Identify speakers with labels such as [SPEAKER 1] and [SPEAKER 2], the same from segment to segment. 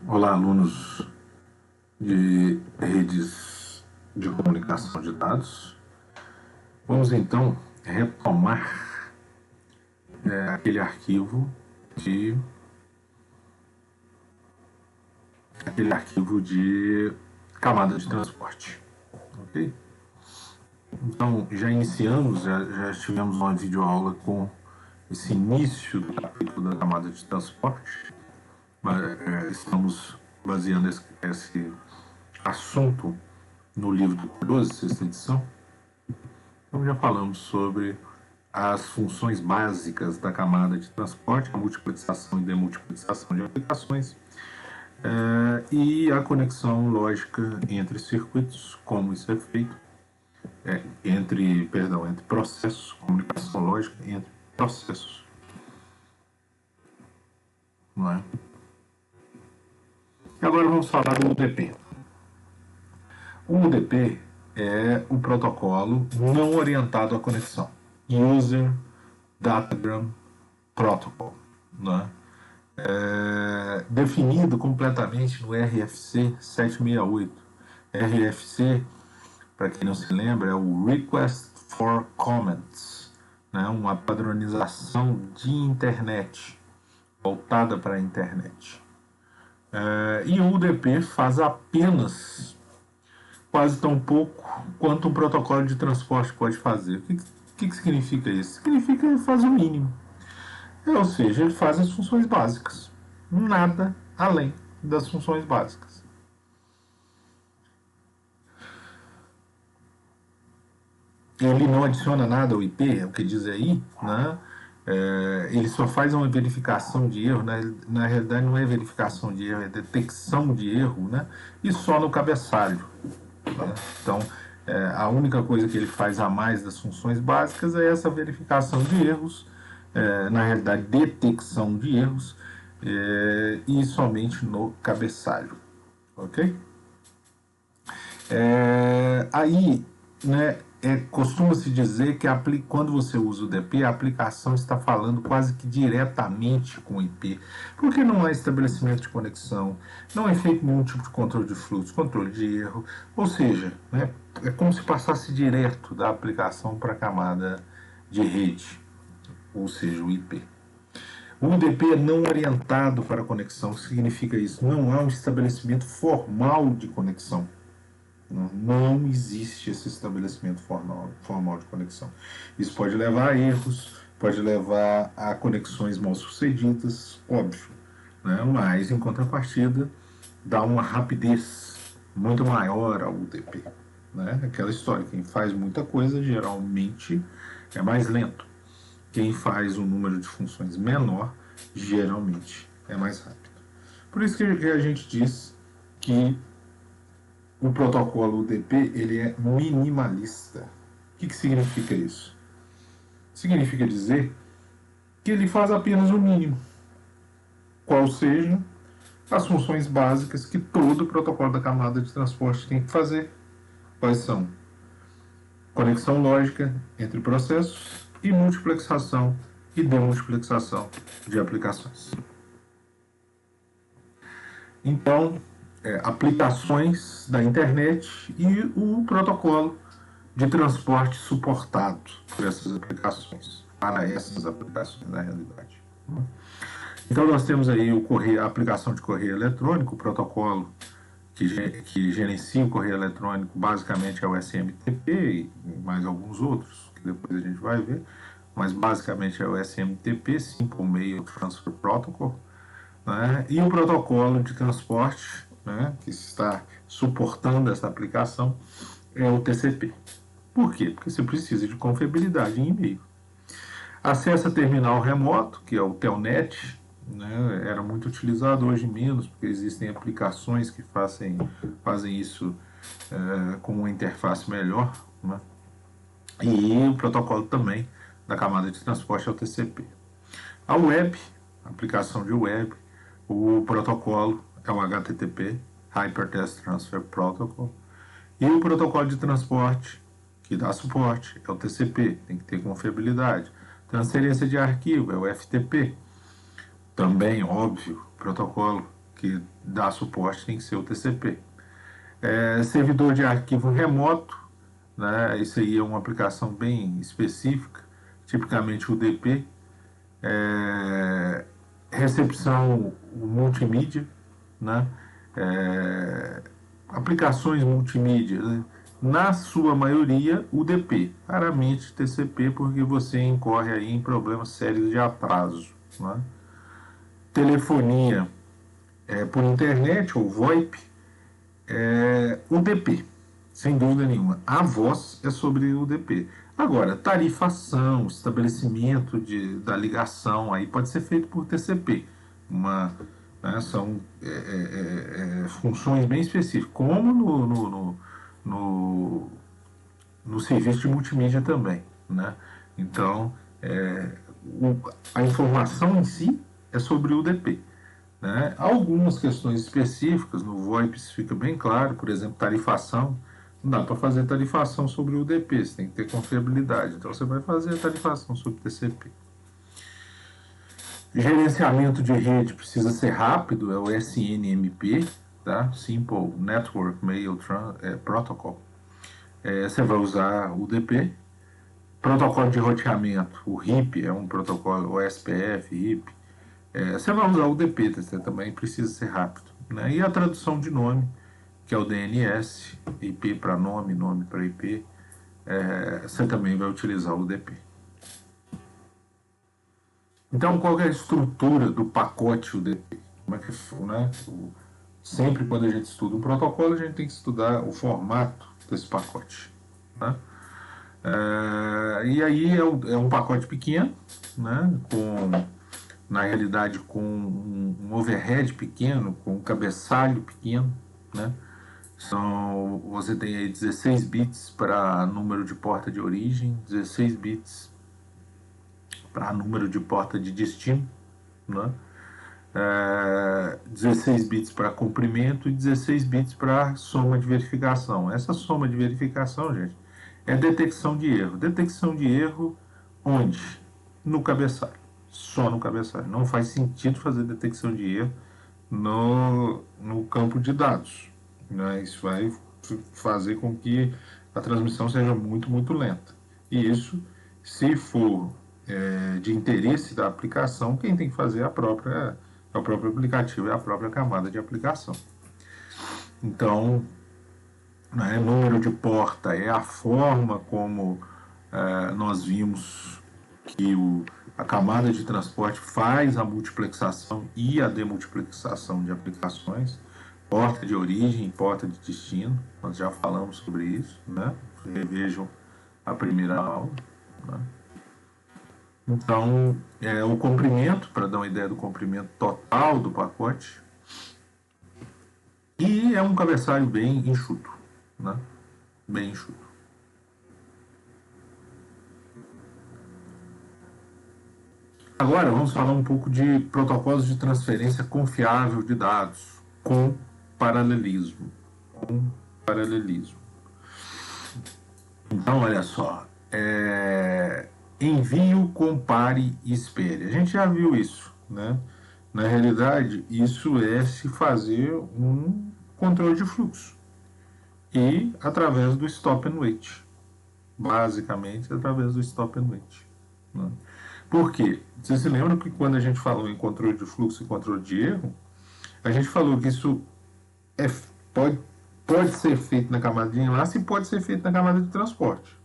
[SPEAKER 1] Olá, alunos de redes de comunicação de dados. Vamos então retomar aquele arquivo de camada de transporte, ok? Então já iniciamos, já tivemos uma videoaula com esse início do capítulo da camada de transporte. Estamos baseando esse assunto no livro do Cardoso, sexta edição. Então já falamos sobre as funções básicas da camada de transporte, a multiplexação e demultiplexação de aplicações, e a conexão lógica entre circuitos, como isso é feito, entre processos, comunicação lógica entre processos. Não é? E agora vamos falar do UDP. O UDP é o protocolo não orientado à conexão, User Datagram Protocol, né? Definido completamente no RFC 768. RFC, para quem não se lembra, é o Request for Comments, né? Uma padronização de internet, voltada para a internet. E o UDP faz apenas quase tão pouco quanto um protocolo de transporte pode fazer. O que significa isso? Significa que ele faz o mínimo. Ou seja, ele faz as funções básicas. Nada além das funções básicas. Ele não adiciona nada ao IP, é o que diz aí, né? Ele só faz uma verificação de erro, né? Na realidade não é verificação de erro, é detecção de erro, né? E só no cabeçalho. Né? Então, a única coisa que ele faz a mais das funções básicas é essa verificação de erros, na realidade detecção de erros, e somente no cabeçalho, ok? Aí, né, costuma-se dizer que quando você usa o DP, a aplicação está falando quase que diretamente com o IP, porque não há estabelecimento de conexão, não é feito nenhum tipo de controle de fluxo, controle de erro, ou seja, né, é como se passasse direto da aplicação para a camada de rede, ou seja, o IP. O UDP é não orientado para a conexão. O que significa isso? Não há um estabelecimento formal de conexão. Não existe esse estabelecimento formal de conexão. Isso pode levar a erros, pode levar a conexões mal sucedidas, óbvio, né? Mas em contrapartida dá uma rapidez muito maior ao UDP, né? Aquela história, quem faz muita coisa geralmente é mais lento. Quem faz um número de funções menor geralmente é mais rápido. Por isso que a gente diz que o protocolo UDP ele é minimalista. O que significa isso? Significa dizer que ele faz apenas o mínimo, qual seja as funções básicas que todo protocolo da camada de transporte tem que fazer. Quais são? Conexão lógica entre processos e multiplexação e demultiplexação de aplicações. Então, aplicações da internet e o protocolo de transporte suportado por essas aplicações, para essas aplicações na realidade. Então nós temos aí a aplicação de correio eletrônico, o protocolo que gerencia o correio eletrônico basicamente é o SMTP e mais alguns outros, que depois a gente vai ver, mas basicamente é o SMTP, Simple Mail Transfer Protocol, né? E o protocolo de transporte, né, que está suportando essa aplicação é o TCP. Por quê? Porque você precisa de confiabilidade em e-mail. Acesso a terminal remoto, que é o Telnet, né, era muito utilizado, hoje menos, porque existem aplicações que fazem isso com uma interface melhor, né? E o protocolo também da camada de transporte é o TCP. A web, a aplicação de web, o protocolo é o HTTP, Hypertext Transfer Protocol, e o protocolo de transporte que dá suporte é o TCP, tem que ter confiabilidade. Transferência de arquivo é o FTP, também, óbvio, protocolo que dá suporte tem que ser o TCP. Servidor de arquivo remoto, né? Isso aí é uma aplicação bem específica, tipicamente o DP. Recepção multimídia, né? É, aplicações multimídia, né? Na sua maioria, UDP, raramente TCP, porque você incorre aí em problemas sérios de atraso, né? Telefonia por internet ou VoIP, UDP, sem dúvida nenhuma. A voz é sobre UDP. Agora, tarifação, estabelecimento da ligação, aí pode ser feito por TCP. São funções bem específicas, como no serviço de multimídia também, né? Então, a informação em si é sobre o UDP. Né? Algumas questões específicas, no VoIP isso fica bem claro, por exemplo, tarifação. Não dá para fazer tarifação sobre o UDP, você tem que ter confiabilidade. Então você vai fazer a tarifação sobre TCP. Gerenciamento de rede precisa ser rápido, é o SNMP, tá? Simple Network Mail Protocol. Você vai usar o UDP. Protocolo de roteamento, o RIP é um protocolo, o SPF, RIP. Você vai usar o UDP, você também precisa ser rápido. Né? E a tradução de nome, que é o DNS, IP para nome, nome para IP, você também vai utilizar o UDP. Então, qual é a estrutura do pacote UDP? Como é que, né? Sempre quando a gente estuda um protocolo, a gente tem que estudar o formato desse pacote. Né? E aí é um pacote pequeno, né? Na realidade com um overhead pequeno, com um cabeçalho pequeno, né? Você tem aí 16 bits para número de porta de origem, 16 bits para número de porta de destino, né? 16 bits para comprimento e 16 bits para soma de verificação. Essa soma de verificação, gente, é detecção de erro. Detecção de erro onde? No cabeçalho. Só no cabeçalho. Não faz sentido fazer detecção de erro no campo de dados. Né? Isso vai fazer com que a transmissão seja muito, muito lenta. E isso, se for de interesse da aplicação, quem tem que fazer é o próprio aplicativo, é a própria camada de aplicação. Então, né, número de porta é a forma como nós vimos que a camada de transporte faz a multiplexação e a demultiplexação de aplicações, porta de origem, porta de destino, nós já falamos sobre isso, né? Revejam a primeira aula. Né? Então, o comprimento, para dar uma ideia do comprimento total do pacote, e é um cabeçalho bem enxuto, né? Bem enxuto. Agora vamos falar um pouco de protocolos de transferência confiável de dados com paralelismo. Então, olha só, envio, compare e espere. A gente já viu isso, né? Na realidade, isso é se fazer um controle de fluxo e através do stop and wait, basicamente através do stop and wait. Né? Por quê? Você se lembra que quando a gente falou em controle de fluxo e controle de erro, a gente falou que isso pode ser feito na camada de enlace e pode ser feito na camada de transporte.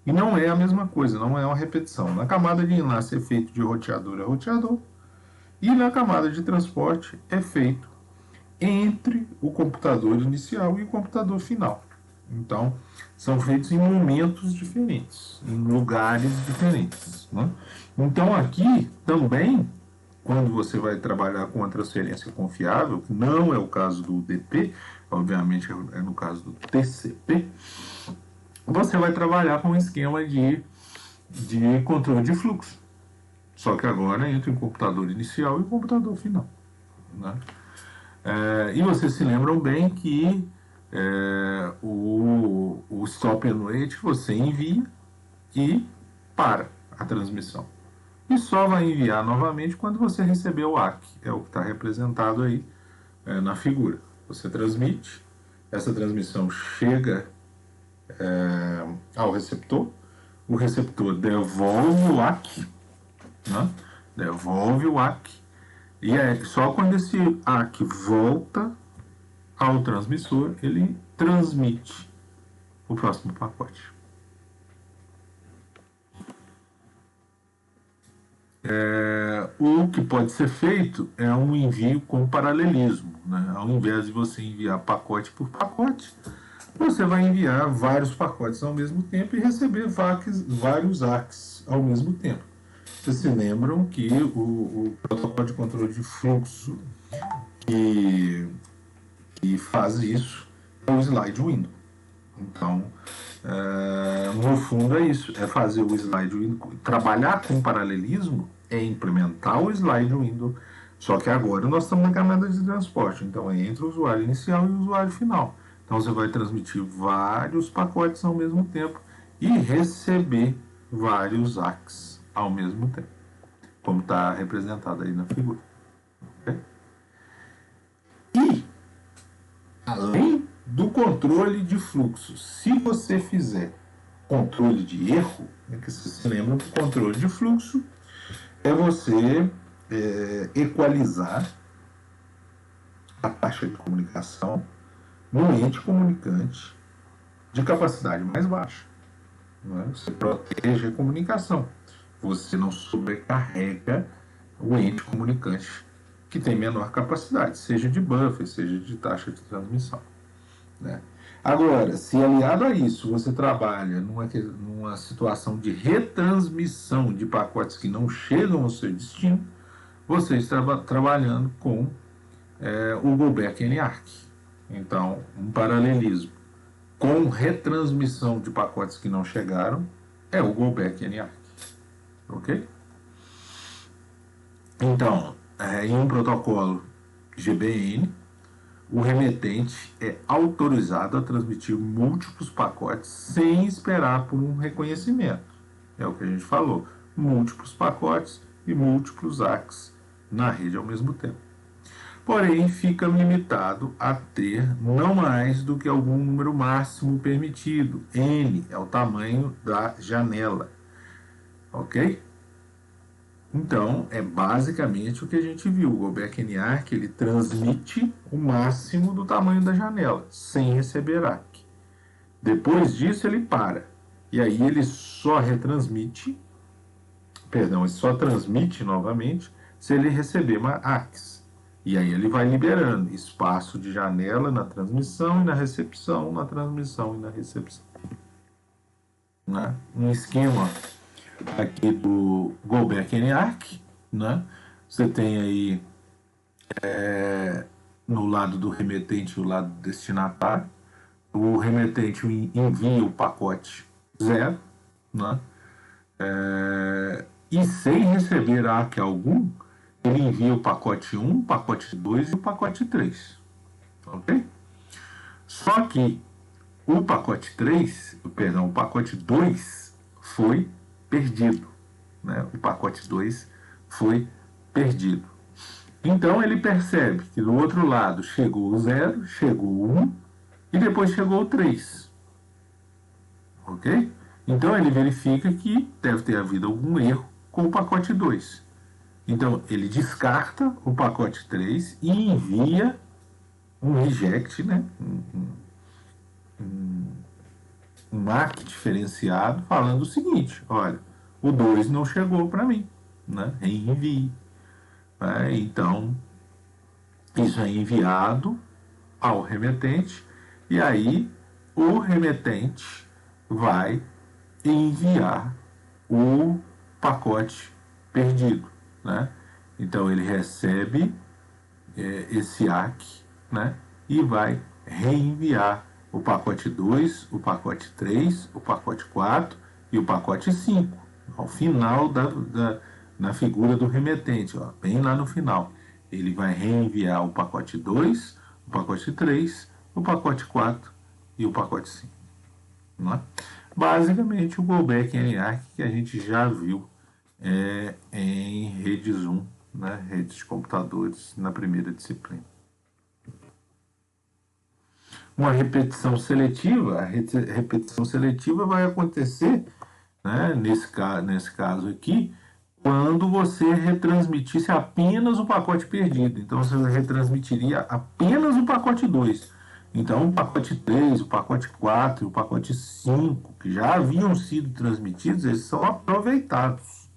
[SPEAKER 1] E não é a mesma coisa, não é uma repetição. Na camada de enlace é feito de roteador a roteador, e na camada de transporte é feito entre o computador inicial e o computador final. Então, são feitos em momentos diferentes, em lugares diferentes. Né? Então, aqui também, quando você vai trabalhar com a transferência confiável, que não é o caso do UDP, obviamente é no caso do TCP, você vai trabalhar com um esquema de controle de fluxo. Só que agora entre o computador inicial e o computador final. Né? E vocês se lembram bem que o stop and wait você envia e para a transmissão. E só vai enviar novamente quando você receber o ACK. É o que está representado aí na figura. Você transmite, essa transmissão chega ao receptor, o receptor devolve o AQ, né? Devolve o AQ, e é só quando esse AQ volta ao transmissor, ele transmite o próximo pacote. O que pode ser feito é um envio com paralelismo, né? Ao invés de você enviar pacote por pacote, você vai enviar vários pacotes ao mesmo tempo e receber vários ACs ao mesmo tempo. Vocês se lembram que o protocolo de controle de fluxo que faz isso é o slide window. Então, no fundo é isso, é fazer o slide window. Trabalhar com paralelismo é implementar o slide window, só que agora nós estamos na camada de transporte, então é entre o usuário inicial e o usuário final. Então você vai transmitir vários pacotes ao mesmo tempo e receber vários ACs ao mesmo tempo, como está representado aí na figura. Okay? E, além do controle de fluxo, se você fizer controle de erro, que vocês se lembram que o controle de fluxo é você equalizar a taxa de comunicação no ente comunicante de capacidade mais baixa. Não é? Você protege a comunicação. Você não sobrecarrega o ente comunicante que tem menor capacidade, seja de buffer, seja de taxa de transmissão. Né? Agora, se aliado a isso você trabalha numa situação de retransmissão de pacotes que não chegam ao seu destino, você está trabalhando com o Go Back N ARC. Então, um paralelismo com retransmissão de pacotes que não chegaram é o Go Back N ARC. Ok? Então, em um protocolo GBN, o remetente é autorizado a transmitir múltiplos pacotes sem esperar por um reconhecimento. É o que a gente falou. Múltiplos pacotes e múltiplos ACs na rede ao mesmo tempo. Porém, fica limitado a ter não mais do que algum número máximo permitido. N é o tamanho da janela. Ok? Então, é basicamente o que a gente viu. O Go Back N ARC, ele transmite o máximo do tamanho da janela, sem receber ARC. Depois disso, ele para. E aí ele só transmite novamente se ele receber ARCs. E aí ele vai liberando espaço de janela na transmissão e na recepção, na transmissão e na recepção. Né? Um esquema aqui do Go Back N ARC, né? Você tem aí no lado do remetente e o lado do destinatário. O remetente envia o pacote 0, né? E sem receber ARC algum, ele envia o pacote 1, o pacote 2 e o pacote 3. Ok? Só que o pacote 2 foi perdido. Né? O pacote 2 foi perdido. Então ele percebe que do outro lado chegou o 0, chegou o 1 e depois chegou o 3. Ok? Então ele verifica que deve ter havido algum erro com o pacote 2. Então ele descarta o pacote 3 e envia um reject, né? Um MAC diferenciado falando o seguinte: olha, o 2 não chegou para mim, né? Reenvie. Né? Então, isso é enviado ao remetente e aí o remetente vai enviar o pacote perdido. Né? Então, ele recebe esse ARC, né? E vai reenviar o pacote 2, o pacote 3, o pacote 4 e o pacote 5, ao final na figura do remetente, ó, bem lá no final. Ele vai reenviar o pacote 2, o pacote 3, o pacote 4 e o pacote 5. Né? Basicamente, o Go Back N ARC que a gente já viu em redes 1, né? Redes de computadores, na primeira disciplina. uma repetição seletiva, a repetição seletiva vai acontecer, né, nesse caso aqui, quando você retransmitisse apenas o pacote perdido. Então você retransmitiria apenas o pacote 2. Então o pacote 3, o pacote 4 e o pacote 5, que já haviam sido transmitidos, eles são aproveitados.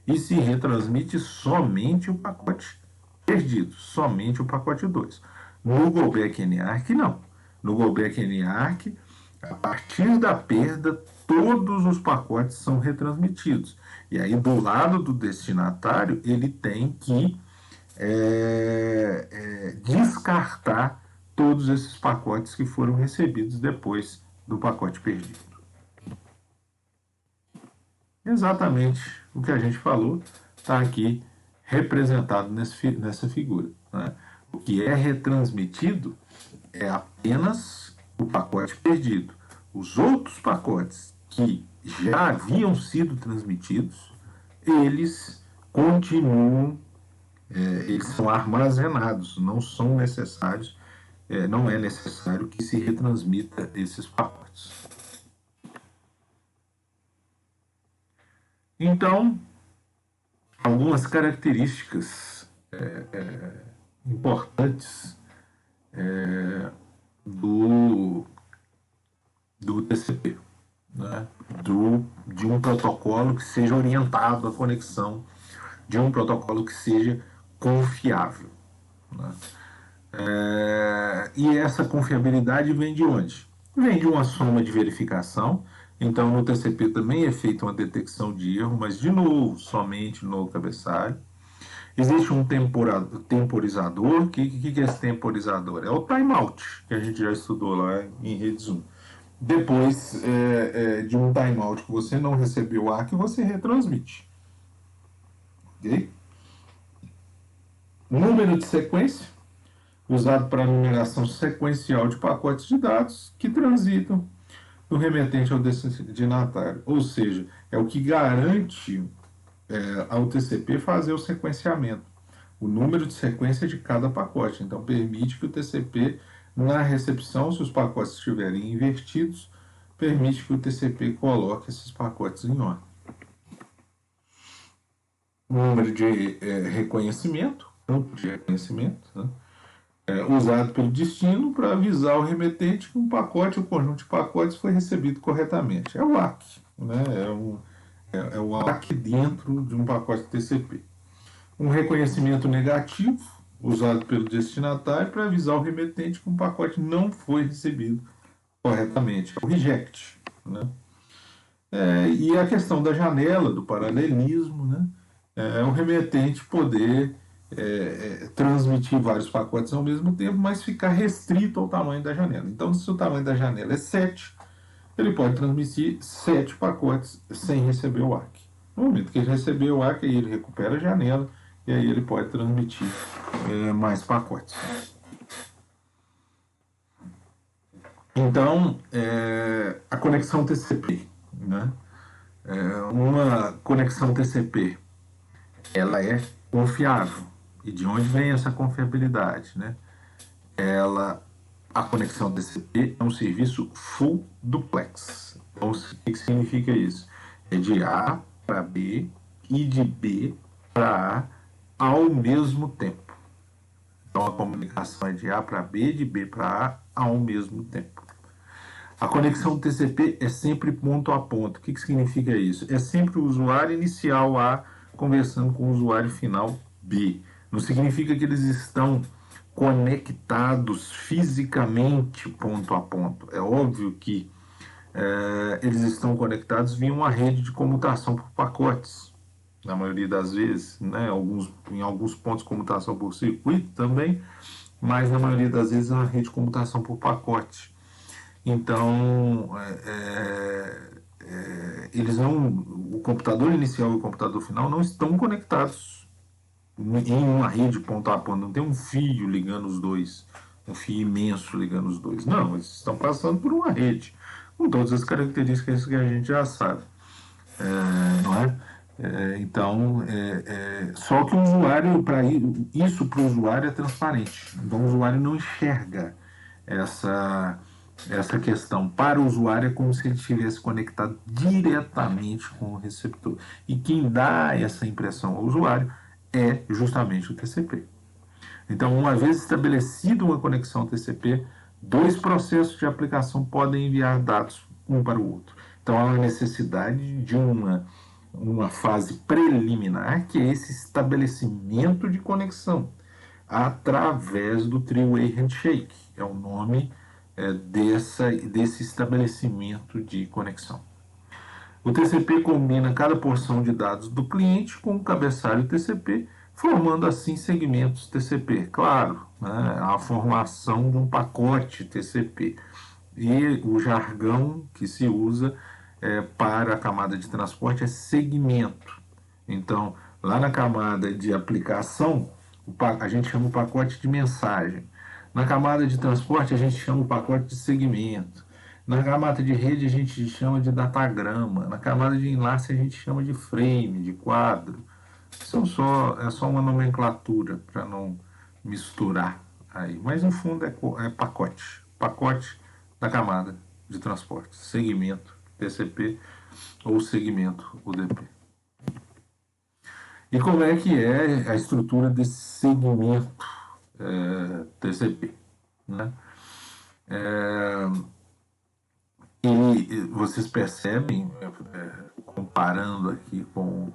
[SPEAKER 1] E se retransmite somente o pacote perdido, somente o pacote 2. No Go-Back NARC, não. No Go-Back NARC, a partir da perda, todos os pacotes são retransmitidos. E aí, do lado do destinatário, ele tem que descartar todos esses pacotes que foram recebidos depois do pacote perdido. Exatamente o que a gente falou está aqui representado nessa figura. Né? O que é retransmitido é apenas o pacote perdido. Os outros pacotes que já haviam sido transmitidos, eles continuam, eles são armazenados, não são necessários, não é necessário que se retransmita esses pacotes. Então, algumas características importantes do TCP, né? De um protocolo que seja orientado à conexão, de um protocolo que seja confiável. Né? E essa confiabilidade vem de onde? Vem de uma soma de verificação. Então, no TCP também é feita uma detecção de erro, mas, de novo, somente no cabeçalho. Existe um temporizador. O que é esse temporizador? É o timeout, que a gente já estudou lá em Rede 1. Depois de um timeout que você não recebeu o ARC, você retransmite. Ok? Número de sequência, usado para a numeração sequencial de pacotes de dados que transitam do remetente ao destinatário. Ou seja, é o que garante ao TCP fazer o sequenciamento, o número de sequência de cada pacote. Então, permite que o TCP, na recepção, se os pacotes estiverem invertidos, permite que o TCP coloque esses pacotes em ordem. Número de reconhecimento, campo de reconhecimento, né? Usado pelo destino para avisar o remetente que um pacote ou conjunto de pacotes foi recebido corretamente. É o ACK, né? É o ACK dentro de um pacote TCP. Um reconhecimento negativo, usado pelo destinatário para avisar o remetente que um pacote não foi recebido corretamente. É o reject. Né? E a questão da janela, do paralelismo, né? É o remetente poder transmitir vários pacotes ao mesmo tempo, mas ficar restrito ao tamanho da janela. Então, se o tamanho da janela é 7, ele pode transmitir 7 pacotes sem receber o ACK. No momento que ele receber o ACK, ele recupera a janela e aí ele pode transmitir mais pacotes. Então, a conexão TCP, né? Uma conexão TCP, ela é confiável. E de onde vem essa confiabilidade, né? A conexão TCP é um serviço full duplex. Então, o que significa isso? É de A para B e de B para A ao mesmo tempo. Então, a comunicação é de A para B, de B para A ao mesmo tempo. A conexão TCP é sempre ponto a ponto. O que significa isso? É sempre o usuário inicial A conversando com o usuário final B. Não significa que eles estão conectados fisicamente ponto a ponto. É óbvio que eles estão conectados via uma rede de comutação por pacotes, na maioria das vezes, né? Em alguns pontos comutação por circuito também, mas na maioria das vezes é uma rede de comutação por pacote. Então, eles não, o computador inicial e o computador final não estão conectados em uma rede ponto a ponto, não tem um fio ligando os dois, um fio imenso ligando os dois. Não, eles estão passando por uma rede, com todas as características que a gente já sabe. Não é? Então, só que o usuário, isso para o usuário é transparente. Então, o usuário não enxerga essa questão para o usuário é como se ele estivesse conectado diretamente com o receptor. E quem dá essa impressão ao usuário é justamente o TCP. Então, uma vez estabelecida uma conexão TCP, dois processos de aplicação podem enviar dados um para o outro. Então, há uma necessidade de uma fase preliminar, que é esse estabelecimento de conexão através do Three-Way Handshake. É o nome desse estabelecimento de conexão. O TCP combina cada porção de dados do cliente com o cabeçalho TCP, formando assim segmentos TCP. Claro, né, a formação de um pacote TCP. E o jargão que se usa para a camada de transporte é segmento. Então, lá na camada de aplicação, a gente chama o pacote de mensagem. Na camada de transporte, a gente chama o pacote de segmento. Na camada de rede, a gente chama de datagrama. Na camada de enlace, a gente chama de frame, de quadro. É só uma nomenclatura para não misturar aí. Mas, no fundo, é pacote. Pacote da camada de transporte. Segmento, TCP ou segmento, UDP. E como é que é a estrutura desse segmento TCP? Né? Vocês percebem, comparando aqui com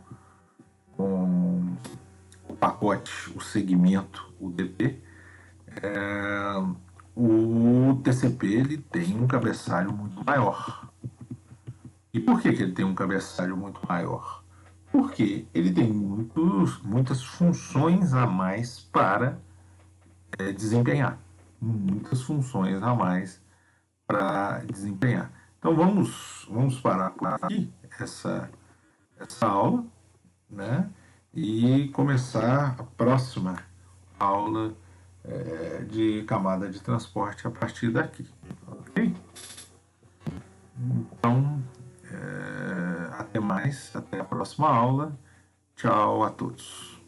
[SPEAKER 1] o pacote, o segmento, o DP, o TCP ele tem um cabeçalho muito maior. E por que ele tem um cabeçalho muito maior? Porque ele tem muitas funções a mais para desempenhar. Muitas funções a mais para desempenhar. Então vamos parar por aqui essa aula, né? E começar a próxima aula de camada de transporte a partir daqui. Ok? Então, até mais, até a próxima aula. Tchau a todos.